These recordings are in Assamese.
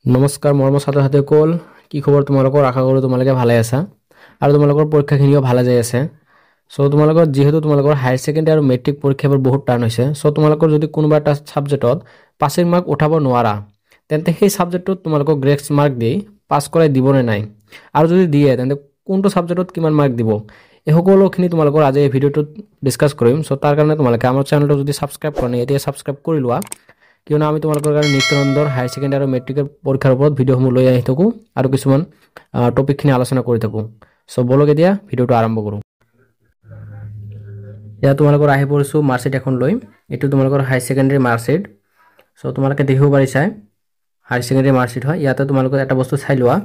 নমস্কাৰ মৰমৰ ছাত্ৰ ছাত্ৰীসকল, কি খবৰ তোমালোকৰ? আশা কৰোঁ তোমালোকে ভালে আছা আৰু তোমালোকৰ পৰীক্ষাখিনিও ভালে যাই আছে। তোমালোকৰ যেহেতু তোমালোকৰ হায়াৰ ছেকেণ্ডাৰী আৰু মেট্ৰিক পৰীক্ষাবোৰ বহুত টান হৈছে, তোমালোকৰ যদি কোনোবা এটা ছাবজেক্টত পাছিং মাৰ্ক উঠাব নোৱাৰা, তেন্তে সেই ছাবজেক্টটোত তোমালোকক গ্ৰেছ মাৰ্ক দি পাছ কৰাই দিবনে নাই, আৰু যদি দিয়ে তেন্তে কোনটো ছাবজেক্টত কিমান মাৰ্ক দিব, এই সকলোখিনি তোমালোকৰ আজি এই ভিডিঅ'টোত ডিছকাছ কৰিম। তাৰ কাৰণে তোমালোকে আমাৰ চেনেলটো যদি ছাবস্ক্ৰাইব কৰা নাই এতিয়া ছাবস্ক্ৰাইব কৰি লোৱা, কিয়নো আমি তোমালোকৰ কাৰণে নিত্যনন্দৰ হায়াৰ ছেকেণ্ডাৰী আৰু মেট্ৰিকৰ পৰীক্ষাৰ ওপৰত ভিডিঅ'সমূহ লৈ আহি থাকোঁ আৰু কিছুমান টপিকখিনি আলোচনা কৰি থাকোঁ। বলক এতিয়া ভিডিঅ'টো আৰম্ভ কৰোঁ। এতিয়া তোমালোকৰ আহি পৰিছোঁ মাৰ্কশ্বিট এখন লৈ। এইটো তোমালোকৰ হায়াৰ ছেকেণ্ডাৰী মাৰ্কশ্বিট। তোমালোকে দেখিব পাৰিছা হায়াৰ ছেকেণ্ডাৰী মাৰ্কশ্বিট হয়। ইয়াতে তোমালোকে এটা বস্তু চাই লোৱা,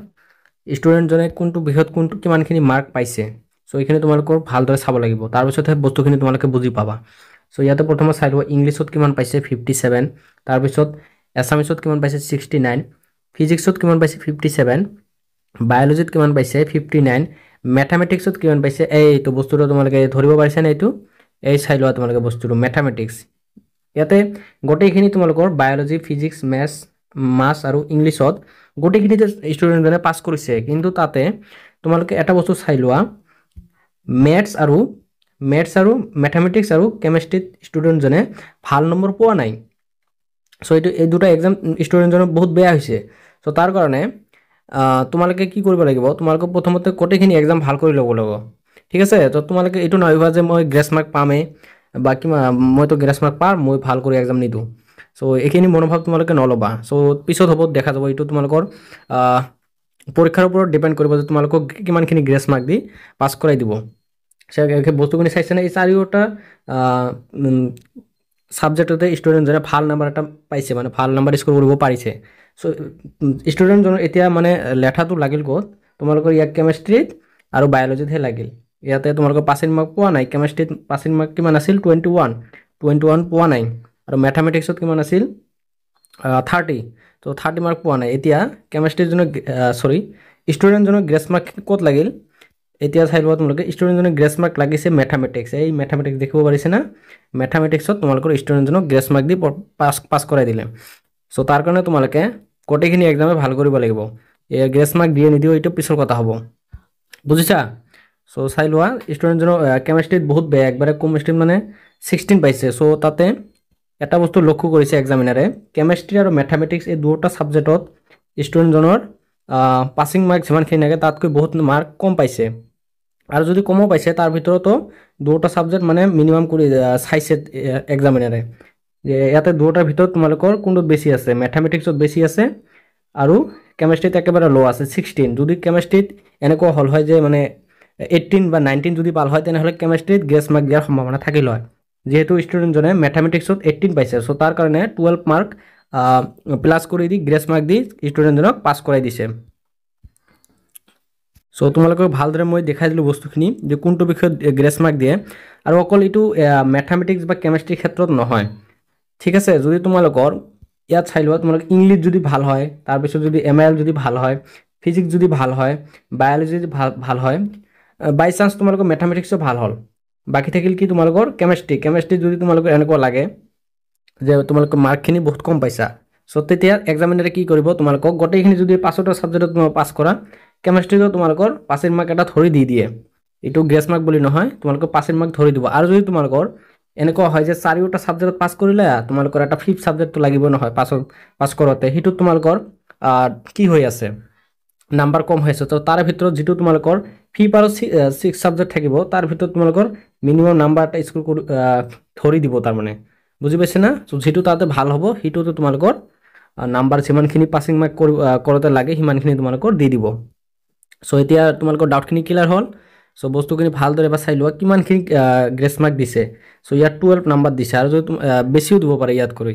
ষ্টুডেণ্টজনে কোনটো বিষয়ত কিমানখিনি মাৰ্ক পাইছে। এইখিনি তোমালোকৰ ভালদৰে চাব লাগিব, তাৰপিছতহে বস্তুখিনি তোমালোকে বুজি পাবা। ইয়াতে প্ৰথমে চাই লোৱা ইংলিছত কিমান পাইছে 57, তাৰপিছত এছামিছত কিমান পাইছে 69, ফিজিক্সত কিমান পাইছে 57, বায়'লজিত কিমান পাইছে 59, মেথামেটিক্সত কিমান পাইছে, এইটো বস্তুটো তোমালোকে ধৰিব পাৰিছা নে? এইটো এই চাই লোৱা তোমালোকে বস্তুটো মেথামেটিক্স। ইয়াতে গোটেইখিনি তোমালোকৰ বায়'লজি, ফিজিক্স, মাথছ আৰু ইংলিছত গোটেইখিনিতে ষ্টুডেণ্টজনে পাছ কৰিছে, কিন্তু তাতে তোমালোকে এটা বস্তু চাই লোৱা, মেথছ আৰু মেথামেটিক্স আৰু কেমেষ্ট্ৰিত ষ্টুডেণ্টজনে ভাল নম্বৰ পোৱা নাই। এই দুটা এক্সাম ষ্টুডেণ্টজনৰ বহুত বেয়া হৈছে। তাৰ কাৰণে তোমালোকে কি কৰিব লাগিব, তোমালোকে প্ৰথমতে গোটেইখিনি এক্সাম ভাল কৰি ল'ব লাগিব, ঠিক আছে? তোমালোকে এইটো নাভাবিবা যে মই গ্ৰেছ মাৰ্ক পামেই বা মইতো গ্ৰেছ মাৰ্ক পাম, মই ভাল কৰি এক্সাম নিদিওঁ। এইখিনি মনোভাৱ তোমালোকে নল'বা। পিছত হ'ব দেখা যাব, এইটো তোমালোকৰ পৰীক্ষাৰ ওপৰত ডিপেণ্ড কৰিব যে তোমালোকক কিমানখিনি গ্ৰেছ মাৰ্ক দি পাছ কৰাই দিব। বস্তুখিনি চাইছেনে? এই চাৰিওটা ছাবজেক্টতে ষ্টুডেণ্টজনে ভাল নাম্বাৰ এটা পাইছে, মানে ভাল নাম্বাৰ স্ক'ৰ কৰিব পাৰিছে। ষ্টুডেণ্টজনৰ এতিয়া মানে লেঠাটো লাগিল ক'ত? তোমালোকৰ ইয়াত কেমেষ্ট্ৰিত আৰু বায়'লজিতহে লাগিল। ইয়াতে তোমালোকৰ পাছিং মাৰ্ক পোৱা নাই। কেমেষ্ট্ৰিত পাছিং মাৰ্ক কিমান আছিল? 21 পোৱা নাই। আৰু মেথামেটিক্সত কিমান আছিল? 30। 30 মাৰ্ক পোৱা নাই। এতিয়া কেমেষ্ট্ৰিজনৰ ষ্টুডেণ্টজনৰ গ্ৰেছ মাৰ্ক ক'ত লাগিল? এতিয়া চাই লোৱা তোমালোকে, ষ্টুডেণ্টজনৰ গ্ৰেছ মাৰ্ক লাগিছে মেথামেটিক্স। এই মেথামেটিক্স দেখিব পাৰিছে না? মেথামেটিক্সত তোমালোকৰ ষ্টুডেণ্টজনক গ্ৰেছ মাৰ্ক দি পাছ কৰাই দিলে। তাৰ কাৰণে তোমালোকে গোটেইখিনি এক্সামে ভাল কৰিব লাগিব। গ্ৰেছ মাৰ্ক দিয়ে নিদিও এইটো পিছৰ কথা হ'ব, বুজিছা? চাই লোৱা ষ্টুডেণ্টজনৰ কেমেষ্ট্ৰিত বহুত বেয়া, একবাৰে কেমেষ্ট্ৰিত মানে 16 পাইছে। তাতে এটা বস্তু লক্ষ্য কৰিছে এক্সামিনাৰে, কেমেষ্ট্ৰি আৰু মেথামেটিক্স এই দুটা ছাবজেক্টত ষ্টুডেণ্টজনৰ পাছিং মাৰ্ক যিমানখিনি লাগে তাতকৈ বহুত মাৰ্ক কম পাইছে। আৰু যদি কমো পাইছে তাৰ ভিতৰতো দুটা ছাবজেক্ট মানে মিনিমাম কৰি চাইছে এক্সামিনাৰে, যে ইয়াতে দুটাৰ ভিতৰত তোমালোকৰ কোনটোত বেছি আছে? মেথামেটিক্সত বেছি আছে আৰু কেমেষ্ট্ৰিত একেবাৰে ল' আছে 16। যদি কেমেষ্ট্ৰিত এনেকুৱা হ'ল হয় যে মানে 18 বা 19 যদি পাল হয়, তেনেহ'লে কেমেষ্ট্ৰিত গ্ৰেছ মাৰ্ক দিয়াৰ সম্ভাৱনা থাকিল হয়। যিহেতু ষ্টুডেণ্টজনে মেথামেটিক্সত 18 পাইছে, তাৰ কাৰণে 12 মাৰ্ক প্লাছ কৰি দি গ্ৰেছ মাৰ্ক দি ষ্টুডেণ্টজনক পাছ কৰাই দিছে। তোমালোকক ভালদৰে মই দেখাই দিলোঁ বস্তুখিনি, যে কোনটো বিষয়ত গ্ৰেছ মাৰ্ক দিয়ে। আৰু অকল এইটো মেথামেটিক্স বা কেমেষ্ট্ৰিৰ ক্ষেত্ৰত নহয়, ঠিক আছে? যদি তোমালোকৰ ইয়াত চাই লোৱা, তোমালোক ইংলিছ যদি ভাল হয়, তাৰপিছত যদি ML যদি ভাল হয়, ফিজিক্স যদি ভাল হয়, বায়'লজি যদি ভাল হয়, বাই চান্স তোমালোকৰ মেথামেটিক্সো ভাল হ'ল, বাকী থাকিল কি তোমালোকৰ কেমেষ্ট্ৰি যদি তোমালোকৰ এনেকুৱা লাগে যে তোমালোকৰ মাৰ্কখিনি বহুত কম পাইছা, তেতিয়া এক্সামিনাৰে কি কৰিব, তোমালোকক গোটেইখিনি যদি 5টা ছাবজেক্টত তোমালোক পাছ কৰা, কেমেষ্ট্ৰিটো তোমালোকৰ পাছিং মাৰ্ক এটা ধৰি দি দিয়ে। এইটো গ্ৰেছ মাৰ্ক বুলি নহয়, তোমালোকৰ পাছিং মাৰ্ক ধৰি দিব। আৰু যদি তোমালোকৰ এনেকুৱা হয় যে 4টা ছাবজেক্টত পাছ কৰিলে, তোমালোকৰ এটা 5th ছাবজেক্টটো লাগিব নহয় পাছ কৰোঁতে, সেইটোত তোমালোকৰ কি হৈ আছে? নাম্বাৰ কম হৈ আছে। তাৰে ভিতৰত যিটো তোমালোকৰ 5th আৰু 6th ছাবজেক্ট থাকিব, তাৰ ভিতৰত তোমালোকৰ মিনিমাম নাম্বাৰ এটা স্ক'ৰ কৰি ধৰি দিব, তাৰমানে বুজি পাইছে না? যিটো তাতে ভাল হ'ব সেইটোতো তোমালোকৰ নাম্বাৰ যিমানখিনি পাছিং মাৰ্ক কৰোঁতে লাগে সিমানখিনি তোমালোকৰ দি দিব। এতিয়া তোমালোকৰ ডাউটখিনি ক্লিয়াৰ হ'ল। বস্তুখিনি ভালদৰে এবাৰ চাই লোৱা কিমানখিনি গ্ৰেছ মাৰ্ক দিছে। ইয়াত 12 নাম্বাৰ দিছে, আৰু যদি বেছিও দিব পাৰে ইয়াত কৰি,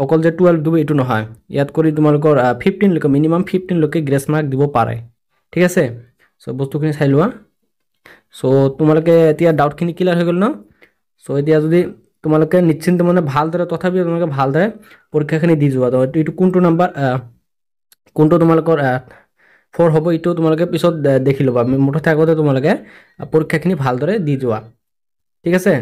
অকল যে 12 দিব এইটো নহয়, ইয়াত কৰি তোমালোকৰ 15 লৈকে, মিনিমাম 15 লৈকে গ্ৰেছ মাৰ্ক দিব পাৰে, ঠিক আছে? বস্তুখিনি চাই লোৱা। তোমালোকে এতিয়া ডাউটখিনি ক্লিয়াৰ হৈ গ'ল ন? এতিয়া যদি তোমালোকে নিশ্চিন্ত মানে ভালদৰে, তথাপিও তোমালোকে ভালদৰে পৰীক্ষাখিনি দি যোৱা। এইটো কোনটো নাম্বাৰ, কোনটো তোমালোকৰ 4 হ'ব, এইটো তোমালোকে পিছত দেখি ল'বা। মুঠতে আগতে তোমালোকে পৰীক্ষাখিনি ভালদৰে দি যোৱা, ঠিক আছে?